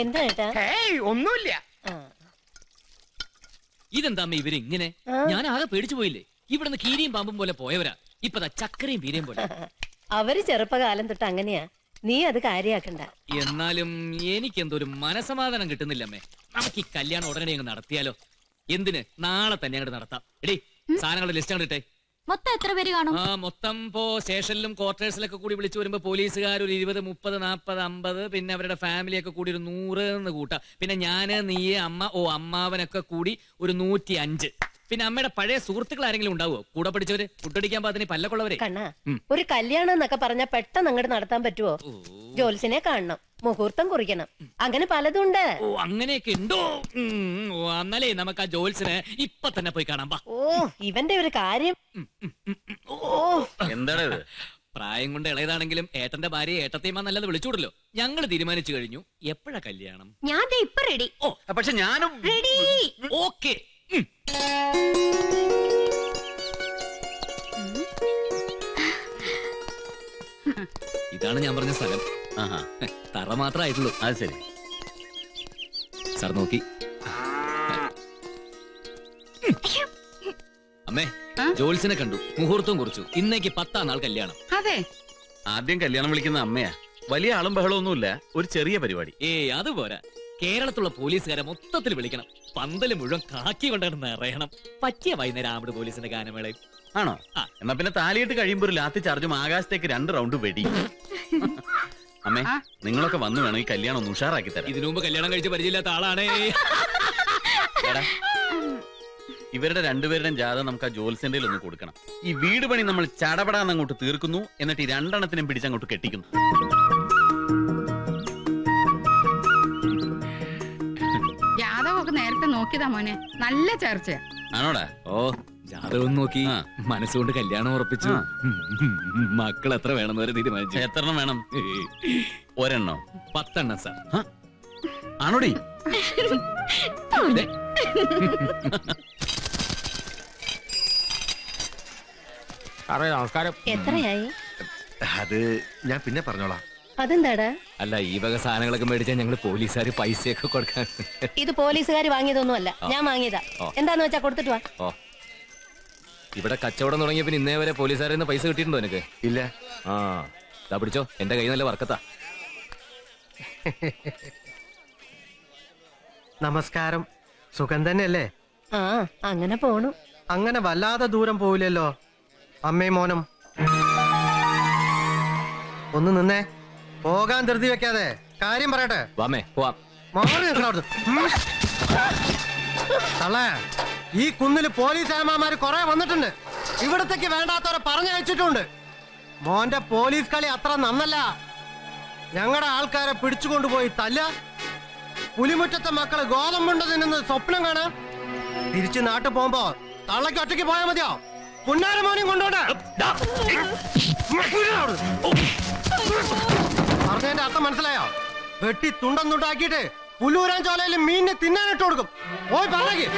എന്താ ഏട്ടാ? ഒന്നുമില്ല. ഇതെന്താ ഇവര് ഇങ്ങനെ? ഞാൻ ആകെ പേടിച്ചു പോയില്ലേ. ഇവിടുന്ന് കീരിയും പാമ്പും പോലെ പോയവരാ, ഇപ്പതാ ചക്കരയും വീരയും പോലെ. അവര് ചെറുപ്പകാലം തൊട്ട് അങ്ങനെയാ, നീ അത് കാര്യാക്കണ്ട. എന്നാലും എനിക്കെന്തോ ഒരു മനസമാധാനം കിട്ടുന്നില്ലമ്മേ. നമുക്ക് ഈ കല്യാണം ഉടനെ അങ്ങ് നടത്തിയാലോ? എന്തിന്, നാളെ തന്നെ അങ്ങോട്ട് നടത്താം. എടീ, സാധനങ്ങളുടെ ലിസ്റ്റ് അങ്ങോട്ട് ഇട്ടേ. മൊത്തം എത്ര പേര് കാണും? മൊത്തം ഇപ്പോ സ്റ്റേഷനിലും ക്വാർട്ടേഴ്സിലൊക്കെ കൂടി വിളിച്ചു വരുമ്പോ പോലീസുകാർ ഒരു 20, 30, 40, 50, പിന്നെ അവരുടെ ഫാമിലിയൊക്കെ കൂടി ഒരു 100 എന്ന് കൂട്ടാം. പിന്നെ ഞാന്, നീ, അമ്മ, അമ്മാവനൊക്കെ കൂടി ഒരു 105. പിന്നെ അമ്മയുടെ പഴയ സുഹൃത്തുക്കൾ ആരെങ്കിലും ഉണ്ടാവോ? കൂടെ പഠിച്ചവര്, ഫുഡടിക്കാൻ പാത്തിന് പല്ലക്കൊള്ളവരെ. കണ്ണാ, ഒരു കല്യാണം എന്നൊക്കെ പറഞ്ഞാ പെട്ടെന്ന് അങ്ങോട്ട് നടത്താൻ പറ്റുമോ? ജോത്സ്യനെ കാണണം, മുഹൂർത്തം കുറിക്കണം, അങ്ങനെ പലതും ഉണ്ട്. അങ്ങനെയൊക്കെ ഉണ്ടോ? എന്നാലേ നമുക്ക് ആ ജോത്സ്യനെ ഇപ്പൊ തന്നെ പോയി കാണാം. ഇവന്റെ ഒരു കാര്യം. എന്താണ് ഇത്? പ്രായം കൊണ്ട് ഇളയതാണെങ്കിലും ഏട്ടന്റെ ഭാര്യ ഏട്ടത്തേമാ നല്ലത് വിളിച്ചൂടല്ലോ. ഞങ്ങൾ തീരുമാനിച്ചു കഴിഞ്ഞു. എപ്പോഴാ കല്യാണം? ഞാൻ ഇപ്പൊ റെഡി. പക്ഷെ ഞാനും റെഡി. ഓക്കെ. ഇതാണ് ഞാൻ പറഞ്ഞ സ്ഥലം. തറ മാത്രമായിട്ടുള്ളൂ. അത് ശരി. സാർ നോക്കി. അമ്മേ, ജോത്സ്യനെ കണ്ടു, മുഹൂർത്തം കുറിച്ചു. ഇന്നേക്ക് 10-ാം നാൾ കല്യാണം. അതെ, ആദ്യം കല്യാണം വിളിക്കുന്ന അമ്മയാ. വലിയ ആളും ബഹളമൊന്നുമില്ല, ഒരു ചെറിയ പരിപാടി. അത് പോരാ. കേരളത്തിലുള്ള പോലീസുകാരെ മൊത്തത്തിൽ വിളിക്കണം. പന്തല് മുഴുവൻ കാക്കി കൊണ്ടാണ് നിറയണം. പറ്റിയ വൈകുന്നേരം ആമിട് പോലീസിന്റെ ഗാനമേളയും. ആണോ? എന്നാ പിന്നെ താലിയിട്ട് കഴിയുമ്പോ ഒരു ലാത്തി ചാർജും ആകാശത്തേക്ക് 2 റൗണ്ട് വെടി. അമ്മേ, നിങ്ങളൊക്കെ വന്നു വേണം ഈ കല്യാണം ഒന്ന് ഉഷാറാക്കി തരാം. ഇതിനു മുമ്പ് കല്യാണം കഴിച്ച് പരിചയമില്ലാത്ത ആളാണേ. ഇവരുടെ രണ്ടുപേരുടെയും ജാഥ നമുക്ക് ആ ജോത്സ്യന്റെ ഒന്ന് കൊടുക്കണം. ഈ വീട് പണി നമ്മൾ ചടപടാന്ന് അങ്ങോട്ട് തീർക്കുന്നു, എന്നിട്ട് ഈ 2 എണ്ണത്തിനും പിടിച്ചങ്ങോട്ട് കെട്ടിക്കുന്നു. ജാതകമൊക്കെ നേരത്തെ നോക്കിയതാ മോനെ, നല്ല ചർച്ചയാ. ആണോടാ? ജാതകം നോക്കി മനസ്സുകൊണ്ട് കല്യാണം ഉറപ്പിച്ചു. മക്കൾ എത്ര വേണമെന്ന് വരെ തീരുമാനിച്ചു. എത്ര എണ്ണം വേണം? ഒരെണ്ണോ? 10 എണ്ണം സാർ. ആണോടി? നമസ്കാരം. എത്രയായി? അത് ഞാൻ പിന്നെ പറഞ്ഞോളാം. അതെന്താടാ? അല്ല, ഈ വക സാധനങ്ങളൊക്കെ മേടിച്ചാൽ ഞങ്ങള് പോലീസുകാര് പൈസയൊക്കെ കൊടുക്കാൻ. ഇത് പോലീസുകാര് വാങ്ങിയതൊന്നുമല്ല, ഞാൻ വാങ്ങിയതാ. എന്താന്ന് വെച്ചാ കൊടുത്തിട്ട് വാ. ഇവിടെ കച്ചവടം തുടങ്ങിയ പിന്നെ ഇന്നേ വരെ പോലീസുകാരിൽ നിന്ന് പൈസ കിട്ടിയിട്ടുണ്ടോ നിനക്ക്? ഇല്ല. ഇതാ പിടിച്ചോ, എന്റെ കൈ നല്ല വർക്കത്താ. നമസ്കാരം. സുഖം തന്നെയല്ലേ? അങ്ങനെ പോണു. അങ്ങനെ വല്ലാതെ ദൂരം പോവില്ലല്ലോ അമ്മയും മോനും. ഒന്ന് നിന്നേ, പോകാൻ ധൃതി വെക്കാതെ കാര്യം പറയട്ടെ. വാമേ, പോവാം. തള്ളേ, ഈ കുന്നില് പോലീസ് ഏമാമാര് കുറെ വന്നിട്ടുണ്ട്. ഇവിടത്തേക്ക് വേണ്ടാത്തവരെ പറഞ്ഞയച്ചിട്ടുണ്ട്. മോന്റെ പോലീസ് കളി അത്ര നന്നല്ല. ഞങ്ങളുടെ ആൾക്കാരെ പിടിച്ചുകൊണ്ടുപോയി തല്ല, പുലിമുറ്റത്തെ മക്കള് ഗോതമ്പുണ്ട് തിന്നുന്ന സ്വപ്നം കാണാം. തിരിച്ച് നാട്ടിൽ പോകുമ്പോ തള്ളക്ക് ഒറ്റയ്ക്ക് പോയാൽ മതിയോ? പുന്നാര മോനെയും കൊണ്ടോട്ടെ. പറഞ്ഞതിന്റെ അർത്ഥം മനസ്സിലായോ? വെട്ടി തുണ്ടം തുണ്ടാക്കിയിട്ട് പുല്ലൂരാൻ ചോലയിൽ മീനിനെ തിന്നാനിട്ട് കൊടുക്കും. പോയി പറഞ്ഞേക്ക്.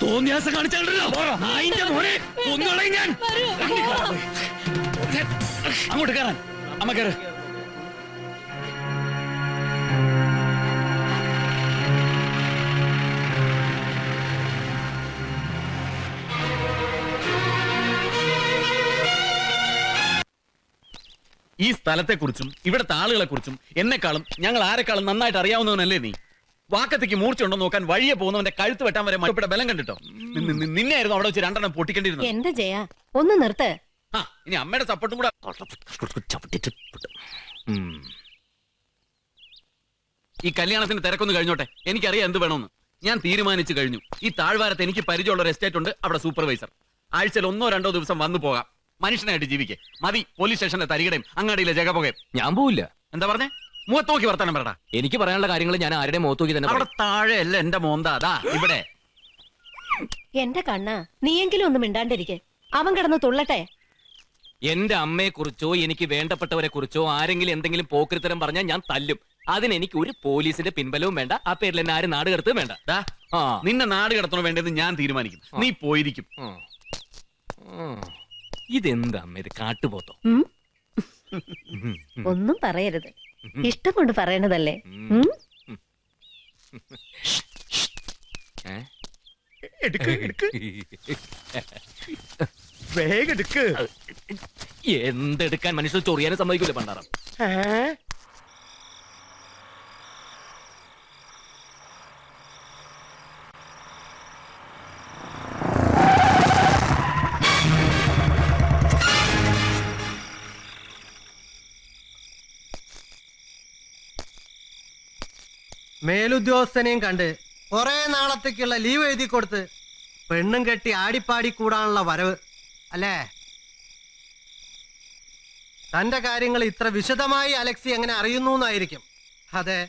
തോന്നിയാസം കാണിച്ചാലോ മോനെ ഒന്നുകളെ ഞാൻ അങ്ങോട്ട് കയറാൻ അമ്മ കയറ്. ഈ സ്ഥലത്തെക്കുറിച്ചും ഇവിടുത്തെ ആളുകളെ കുറിച്ചും എന്നെക്കാളും ഞങ്ങൾ ആരെക്കാളും നന്നായിട്ട് അറിയാവുന്നവനല്ലേ നീ? വാക്കത്തേക്ക് മൂർച്ചയുണ്ടോ നോക്കാൻ വഴിയെ പോകുന്നവന്റെ കഴുത്ത് വെട്ടാൻ വരെ മഴയുടെ ബലം കണ്ടിട്ടോ. നിന്നെയായിരുന്നു അവിടെ വെച്ച് രണ്ടെണ്ണം പൊട്ടിക്കേണ്ടിരുന്നത്. എന്റെ ജയ ഒന്ന് നിർത്ത്. ആ ഇനി അമ്മയുടെ സപ്പോർട്ടും കൂടെ. ഈ കല്യാണത്തിന് തിരക്കൊന്ന് കഴിഞ്ഞോട്ടെ, എനിക്കറിയാം എന്ത് വേണമെന്ന്. ഞാൻ തീരുമാനിച്ചു കഴിഞ്ഞു. ഈ താഴ്വാരത്ത് എനിക്ക് പരിചയമുള്ള ഒരു എസ്റ്റേറ്റ് ഉണ്ട്, അവിടെ സൂപ്പർവൈസർ. ആഴ്ചയിൽ 1-2 ദിവസം വന്നു പോകാം, മനുഷ്യനായിട്ട് ജീവിക്കേ. മതി പോലീസ് സ്റ്റേഷന്റെ തരികടയും അങ്ങാടിയിലെ ജഗപുകയും. ഞാൻ പോവില്ല. എന്താ പറഞ്ഞേ? മുഖത്ത് നോക്കി വർത്താനം പറടാ. എനിക്ക് പറയാനുള്ള കാര്യങ്ങൾ ഞാൻ ആരുടെ മുഖത്ത് നോക്കി തന്നെ അവിടെ താഴെ അല്ല എന്റെ മോന്താ, അതാ ഇവിടെ. എന്റെ കണ്ണ നീയെങ്കിലും ഒന്നും മിണ്ടാണ്ടിരിക്കെ, അവൻ കിടന്ന് തുള്ളട്ടെ. എന്റെ അമ്മയെ കുറിച്ചോ എനിക്ക് വേണ്ടപ്പെട്ടവരെ കുറിച്ചോ ആരെങ്കിലും എന്തെങ്കിലും പോക്രിത്തരം പറഞ്ഞാൽ ഞാൻ തല്ലും. അതിനെനിക്ക് ഒരു പോലീസിന്റെ പിൻബലവും വേണ്ട. ആ പേരിൽ എന്നെ ആരും നാട് കടത്തും വേണ്ട. നിന്നെ നാട് കടത്തണോ വേണ്ടത് ഞാൻ തീരുമാനിക്കും. നീ പോയിരിക്കും. ഇതെന്താ അമ്മ, ഇത് കാട്ടുപോത്തോ? ഒന്നും പറയരുത്, ഇഷ്ടം കൊണ്ട് പറയണതല്ലേ. എന്തെടുക്കാൻ മനുഷ്യർ ചൊറിയാനും സമ്മതിക്കൂല പണ്ടാറം. മേലുദ്യോഗസ്ഥനെയും കണ്ട് കുറെ നാളത്തേക്കുള്ള ലീവ് എഴുതി കൊടുത്ത് പെണ്ണും കെട്ടി ആടിപ്പാടി കൂടാനുള്ള വരവ് അല്ലേ? തന്റെ കാര്യങ്ങൾ ഇത്ര വിശദമായി അലക്സി എങ്ങനെ അറിയുന്നു എന്നായിരിക്കും. അതെ,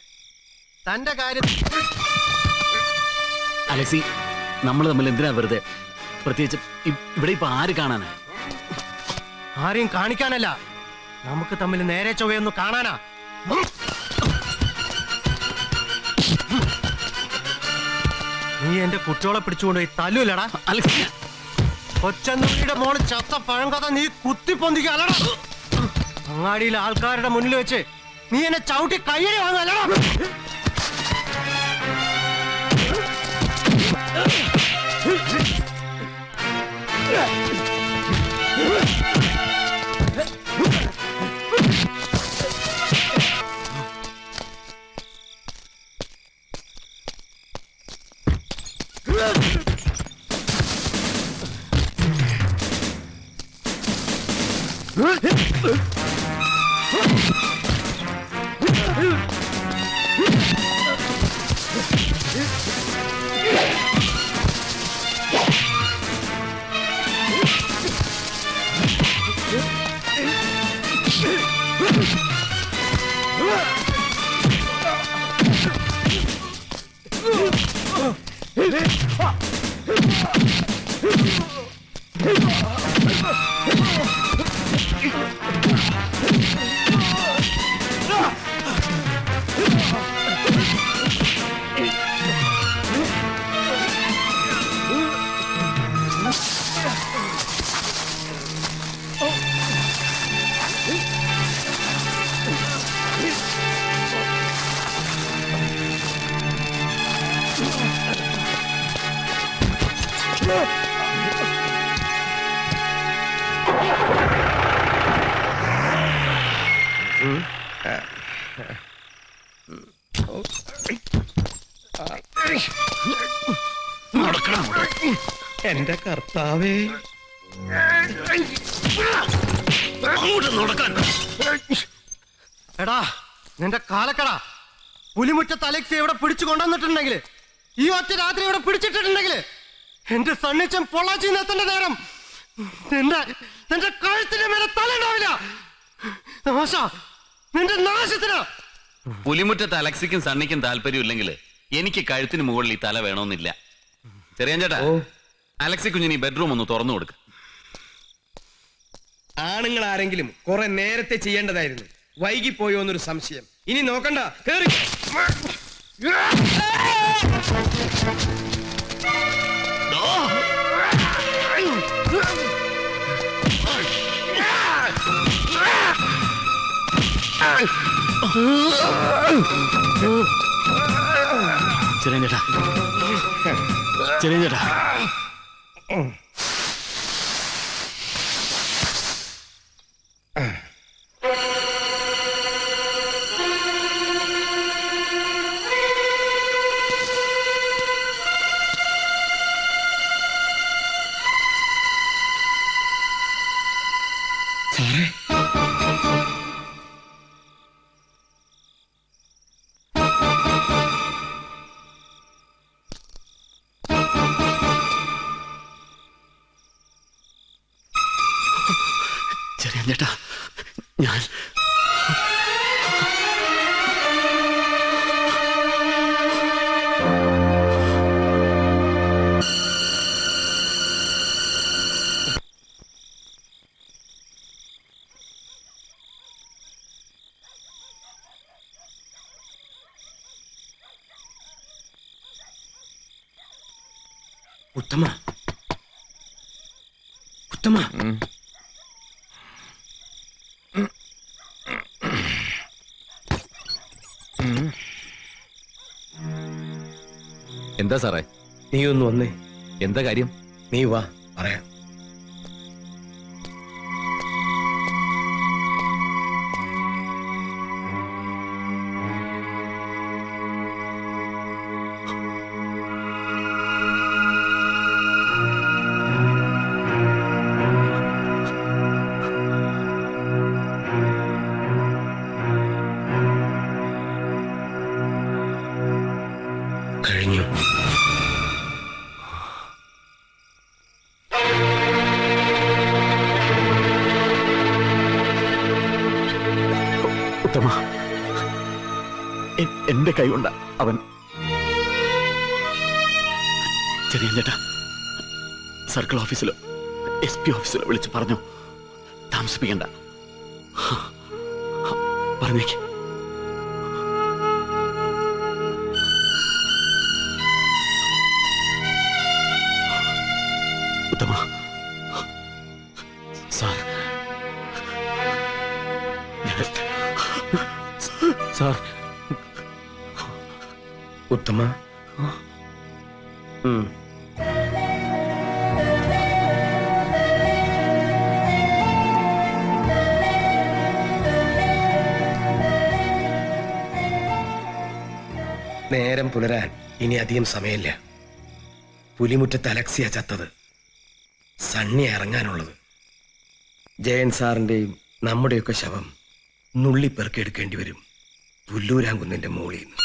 തന്റെ കാര്യം. അലക്സി, നമ്മൾ തമ്മിൽ എന്തിനാ വെറുതെ? പ്രത്യേകിച്ച് ഇവിടെ ഇപ്പൊ ആര് കാണാനാ? ആരെയും കാണിക്കാനല്ല, നമുക്ക് തമ്മിൽ നേരെ ചൊവ്വയൊന്നു കാണാനാ. നീ എന്റെ കുട്ടികളെ പിടിച്ചുകൊണ്ടുപോയി തല്ലൂലടാ. കൊച്ചന്നുള്ളിയുടെ മോള് ചത്ത പഴങ്കഥ നീ കുത്തിപ്പൊന്തിക്കല്ലടാ. അങ്ങാടിയിലെ ആൾക്കാരുടെ മുന്നിൽ വെച്ച് നീ എന്നെ ചവിട്ടി കയ്യടി വാങ്ങല്ലടാ. എന്റെ കർത്താവേ, എടാ നിന്റെ കാലക്കട പുലിമുറ്റത്ത് അലക്സി ഇവിടെ പിടിച്ചു കൊണ്ടുവന്നിട്ടുണ്ടെങ്കിൽ, ഈ ഒറ്റ രാത്രി ഇവിടെ പിടിച്ചിട്ടുണ്ടെങ്കിൽ എന്റെ സണ്ണിച്ചം പൊള്ളാച്ചി എത്തേണ്ട നേരം നിന്റെ കഴുത്തിന്റെ മേലെ തലയുണ്ടാവില്ല. നിന്റെ നാശത്തിന്. പുലിമുറ്റത്ത് അലക്സിക്കും സണ്ണിക്കും താല്പര്യമില്ലെങ്കിൽ എനിക്ക് കഴുത്തിന് മുകളിൽ ഈ തല വേണമെന്നില്ല. ചെറിയ ചേട്ടാ, അലക്സി കുഞ്ഞിന് ഈ ബെഡ്റൂം ഒന്ന് തുറന്നു കൊടുക്ക. ആണുങ്ങൾ ആരെങ്കിലും കുറെ നേരത്തെ ചെയ്യേണ്ടതായിരുന്നു. വൈകിപ്പോയോ എന്നൊരു സംശയം. ഇനി നോക്കണ്ട, കേറി. ചെറിയ ചേട്ടാ, ചെറിയ ചേട്ടാ, ചേട്ടാ, ഞാൻ ഉത്തമ, ഉത്തമ, എന്താ സാറേ? നീ ഒന്ന് വന്നേ. എന്താ കാര്യം? നീ വാ, പറയാം. കഴിഞ്ഞു. ഉത്തമ, എന്റെ കൈ കൊണ്ട അവൻ. ചെറിയ ചേട്ടാ, സർക്കിൾ ഓഫീസിലോ SP ഓഫീസിലോ വിളിച്ച് പറഞ്ഞു. താമസിപ്പിക്കണ്ട, പറഞ്ഞേക്ക്. ഉത്തമ സാർ, സാർ. ഉത്തമ, നേരം പുലരാൻ ഇനി അധികം സമയമില്ല. പുലിമുറ്റത്ത് അലക്സിയ ചത്തത്, സണ്ണി ഇറങ്ങാനുള്ളത്. ജയൻ സാറിന്റെയും നമ്മുടെയൊക്കെ ശവം നുള്ളി പെറുക്കിയെടുക്കേണ്ടി വരും പുല്ലൂരാങ്കുന്നിന്റെ മോളിൽ നിന്ന്.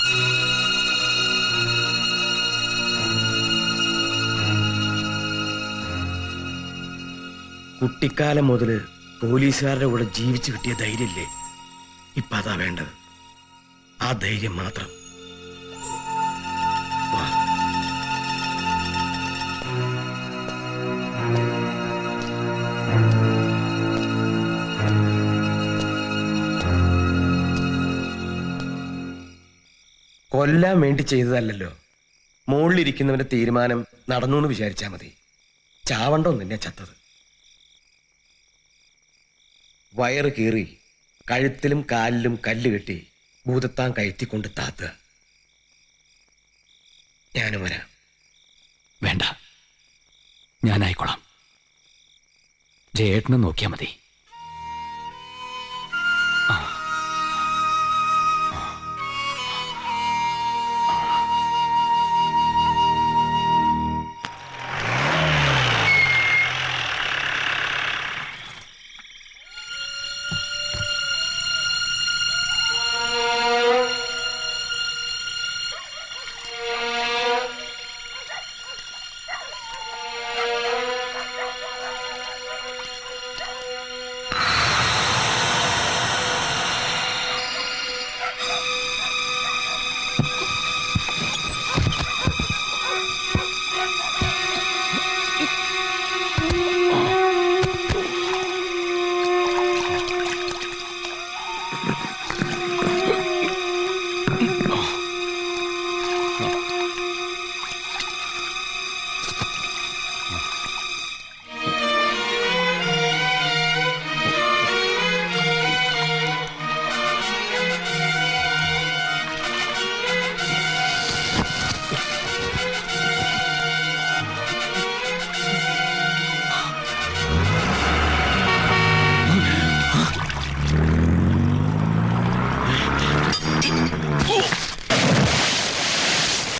കുട്ടിക്കാലം മുതല് പോലീസുകാരുടെ കൂടെ ജീവിച്ചു കിട്ടിയ ധൈര്യമില്ലേ, ഇപ്പൊ അതാ വേണ്ടത്. ആ ധൈര്യം മാത്രം. വാ. കൊല്ലാൻ വേണ്ടി ചെയ്തതല്ലല്ലോ. മുകളിലിരിക്കുന്നവന്റെ തീരുമാനം നടന്നു എന്ന് വിചാരിച്ചാ മതി. ചാവണ്ടോ നിന്നെ ചത്തത്. വയറ് കീറി കഴുത്തിലും കാലിലും കല്ല് കെട്ടി ഭൂതത്താൻ കയറ്റിക്കൊണ്ട് താത്തുക. ഞാനും വരാം. വേണ്ട, ജയേട്ടനെ നോക്കിയാ മതി.